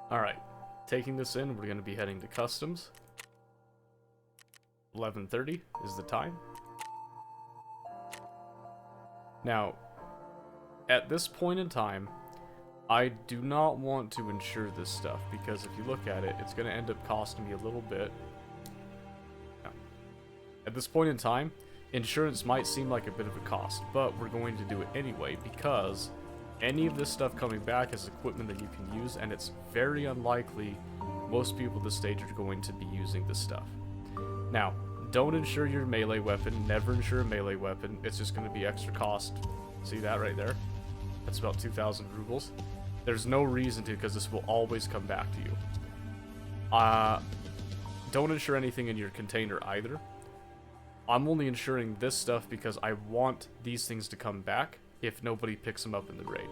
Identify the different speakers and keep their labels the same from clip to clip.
Speaker 1: Alright, taking this in, we're going to be heading to customs. 11:30 is the time. Now, at this point in time, I do not want to insure this stuff, because if you look at it, it's going to end up costing me a little bit. Now, at this point in time, insurance might seem like a bit of a cost, but we're going to do it anyway, because any of this stuff coming back is equipment that you can use, and it's very unlikely most people at this stage are going to be using this stuff. Now, don't insure your melee weapon, never insure a melee weapon, it's just going to be extra cost. See that right there? That's about 2,000 rubles. There's no reason to, because this will always come back to you. Don't insure anything in your container either. I'm only insuring this stuff because I want these things to come back if nobody picks them up in the raid.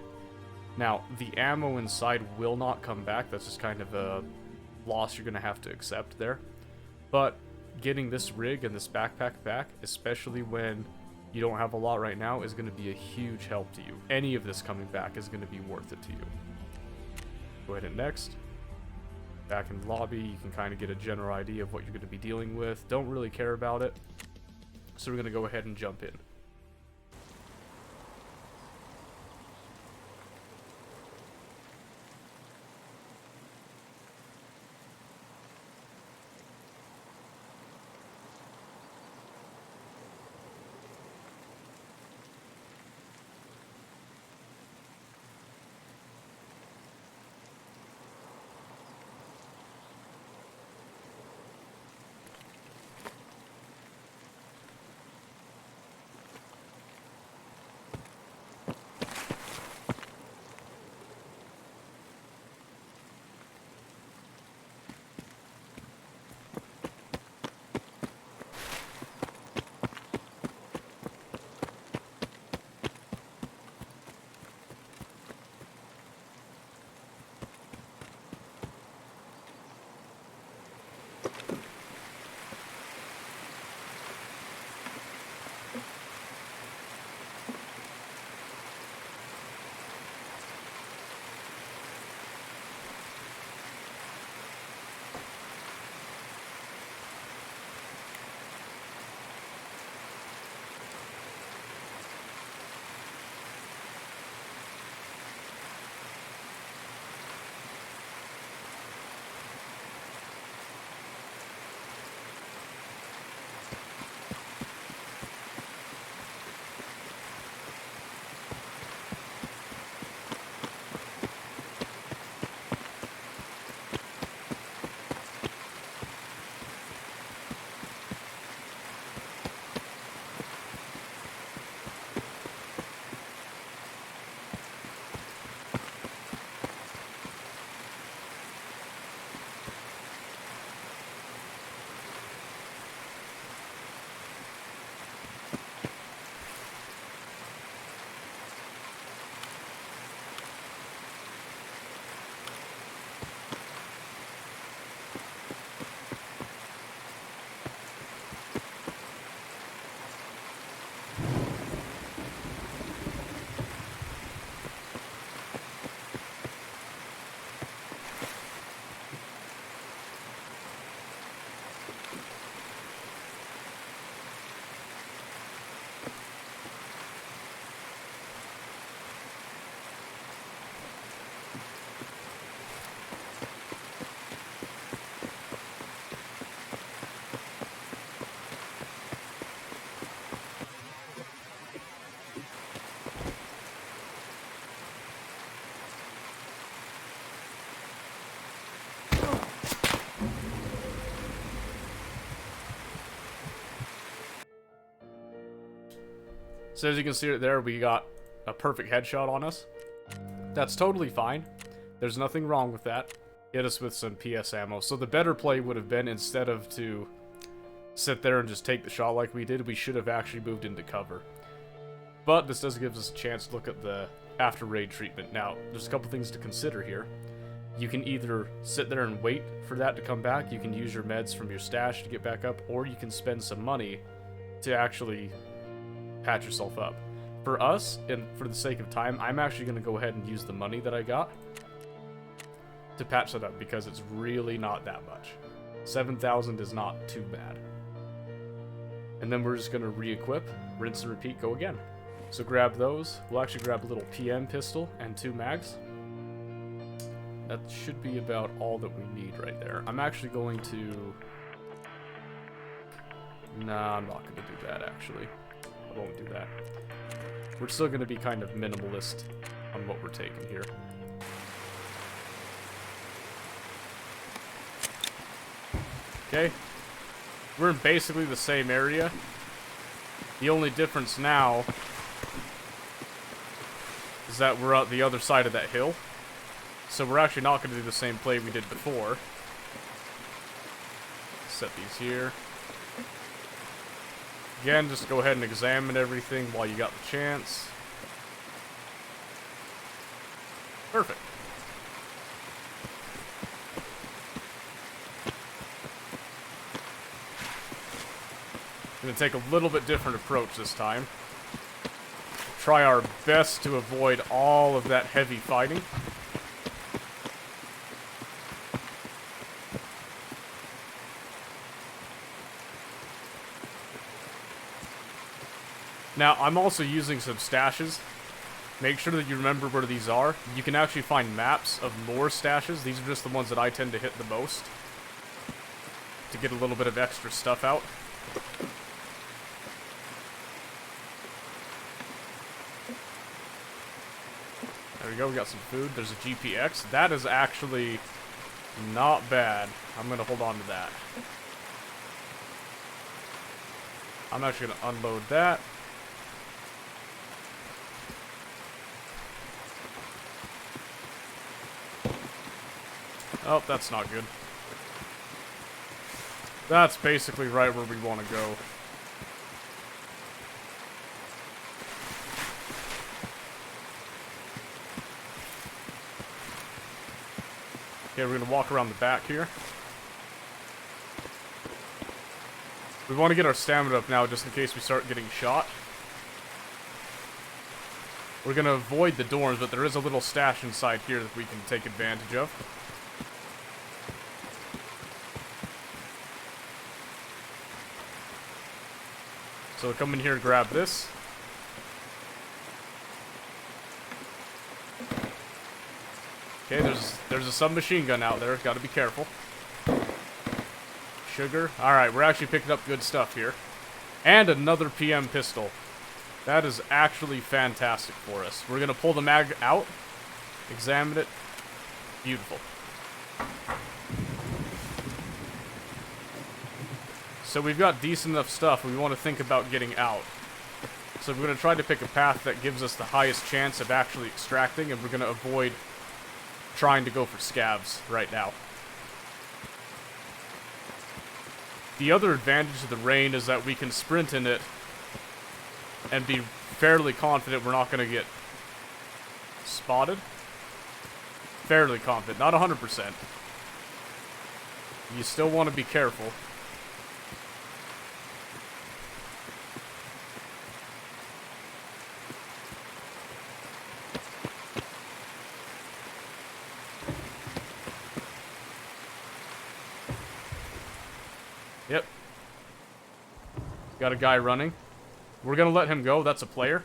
Speaker 1: Now, the ammo inside will not come back, that's just kind of a loss you're going to have to accept there. But getting this rig and this backpack back, especially when you don't have a lot right now, is going to be a huge help to you. Any of this coming back is going to be worth it to you. Go ahead and next. Back in the lobby, you can kind of get a general idea of what you're going to be dealing with. Don't really care about it. So we're going to go ahead and jump in. So as you can see right there, we got a perfect headshot on us. That's totally fine. There's nothing wrong with that. Hit us with some PS ammo. So the better play would have been, instead of to sit there and just take the shot like we did, we should have actually moved into cover. But this does give us a chance to look at the after raid treatment. Now, there's a couple things to consider here. You can either sit there and wait for that to come back, you can use your meds from your stash to get back up, or you can spend some money to actually patch yourself up. For us, and for the sake of time, I'm actually going to go ahead and use the money that I got. to patch that up because it's really not that much. 7,000 is not too bad. And then we're just going to re-equip, rinse and repeat, go again. So grab those. We'll actually grab a little PM pistol and 2 mags. That should be about all that we need right there. I'm actually going to... Nah, I'm not going to do that, actually. I won't do that. We're still going to be kind of minimalist on what we're taking here. Okay. We're in basically the same area. The only difference now is that we're at the other side of that hill. So we're actually not going to do the same play we did before. Set these here. Again, just go ahead and examine everything while you got the chance. Perfect. Gonna take a little bit different approach this time. Try our best to avoid all of that heavy fighting. Now, I'm also using some stashes. Make sure that you remember where these are. You can actually find maps of more stashes. These are just the ones that I tend to hit the most, to get a little bit of extra stuff out. There we go, we got some food. There's a GPX. That is actually not bad. I'm going to hold on to that. I'm actually going to unload that. Oh, that's not good. That's basically right where we want to go. Okay, we're going to walk around the back here. We want to get our stamina up now just in case we start getting shot. We're going to avoid the dorms, but there is a little stash inside here that we can take advantage of. So come in here and grab this. Okay, there's a submachine gun out there. Gotta be careful. Sugar. Alright, we're actually picking up good stuff here. And another PM pistol. That is actually fantastic for us. We're gonna pull the mag out. Examine it. Beautiful. So we've got decent enough stuff, we want to think about getting out. So we're going to try to pick a path that gives us the highest chance of actually extracting, and we're going to avoid trying to go for scavs right now. The other advantage of the rain is that we can sprint in it and be fairly confident we're not going to get spotted. Fairly confident, not 100%. You still want to be careful. Yep. Got a guy running. We're gonna let him go. That's a player.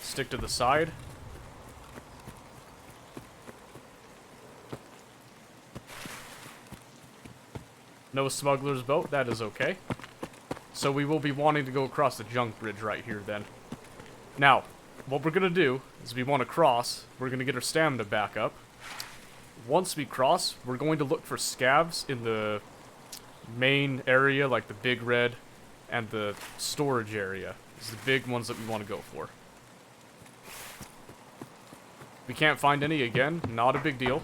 Speaker 1: Stick to the side. No smuggler's boat. That is okay. So we will be wanting to go across the junk bridge right here then. Now, what we're gonna do is we want to cross. We're gonna get our stamina back up. Once we cross, we're going to look for scavs in the main area, like the big red and the storage area. These are the big ones that we want to go for. We can't find any again, not a big deal.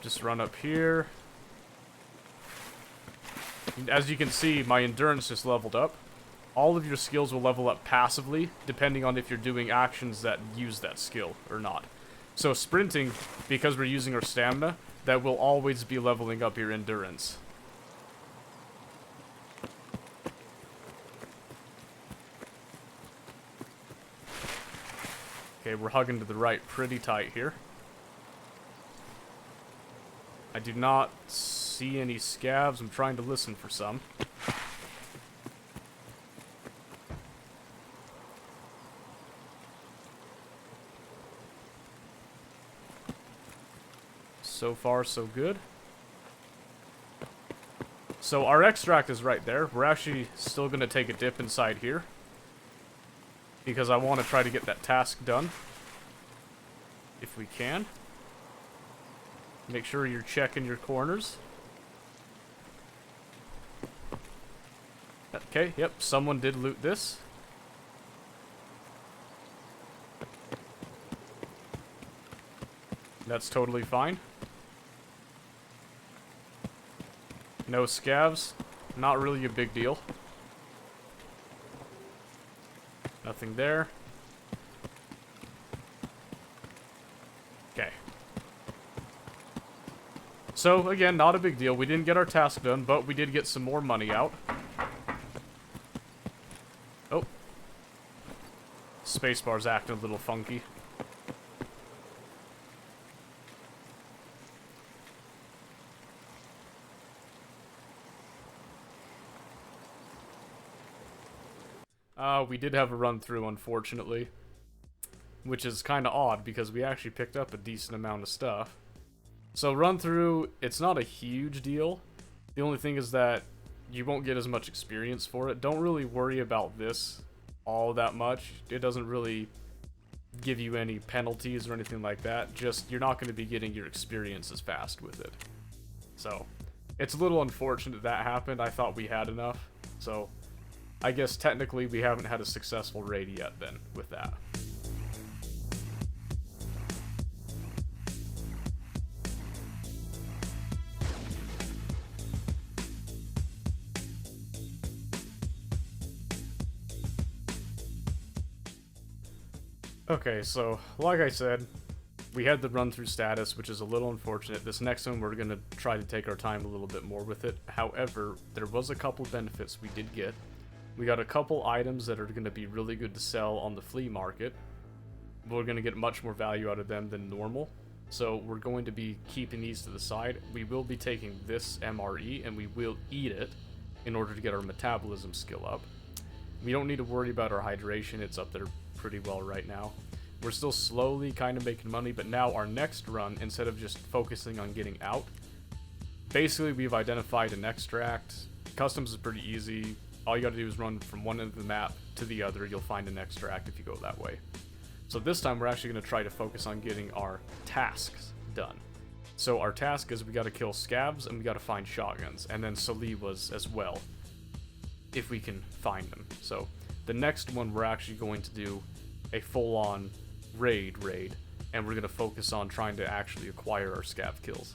Speaker 1: Just run up here. As you can see, my endurance just leveled up. All of your skills will level up passively, depending on if you're doing actions that use that skill or not. So sprinting, because we're using our stamina, that will always be leveling up your endurance. Okay, we're hugging to the right pretty tight here. I do not see any scavs. I'm trying to listen for some. So far, so good. So our extract is right there. We're actually still going to take a dip inside here, because I want to try to get that task done, if we can. Make sure you're checking your corners. Okay, yep, someone did loot this. That's totally fine. No scavs. Not really a big deal. Nothing there. Okay. So, again, not a big deal. We didn't get our task done, but we did get some more money out. Oh. Spacebar's acting a little funky. We did have a run through, unfortunately. Which is kind of odd, because we actually picked up a decent amount of stuff. So run through, it's not a huge deal. The only thing is that you won't get as much experience for it. Don't really worry about this all that much. It doesn't really give you any penalties or anything like that. Just, you're not going to be getting your experience as fast with it. So, it's a little unfortunate that happened. I thought we had enough. So, I guess technically we haven't had a successful raid yet then with that. Okay, so, like I said, we had the run-through status, which is a little unfortunate. This next one, we're going to try to take our time a little bit more with it. However, there was a couple benefits we did get. We got a couple items that are going to be really good to sell on the flea market. We're going to get much more value out of them than normal. So we're going to be keeping these to the side. We will be taking this MRE, and we will eat it in order to get our metabolism skill up. We don't need to worry about our hydration. It's up there pretty well right now. We're still slowly kind of making money, but now our next run, instead of just focusing on getting out, basically we've identified an extract. Customs is pretty easy. All you gotta do is run from one end of the map to the other. You'll find an extract if you go that way. So this time we're actually gonna try to focus on getting our tasks done. So our task is we gotta kill scavs and we gotta find shotguns, and then Saliwas as well, if we can find them. So the next one we're actually going to do a full-on raid, and we're going to focus on trying to actually acquire our scav kills.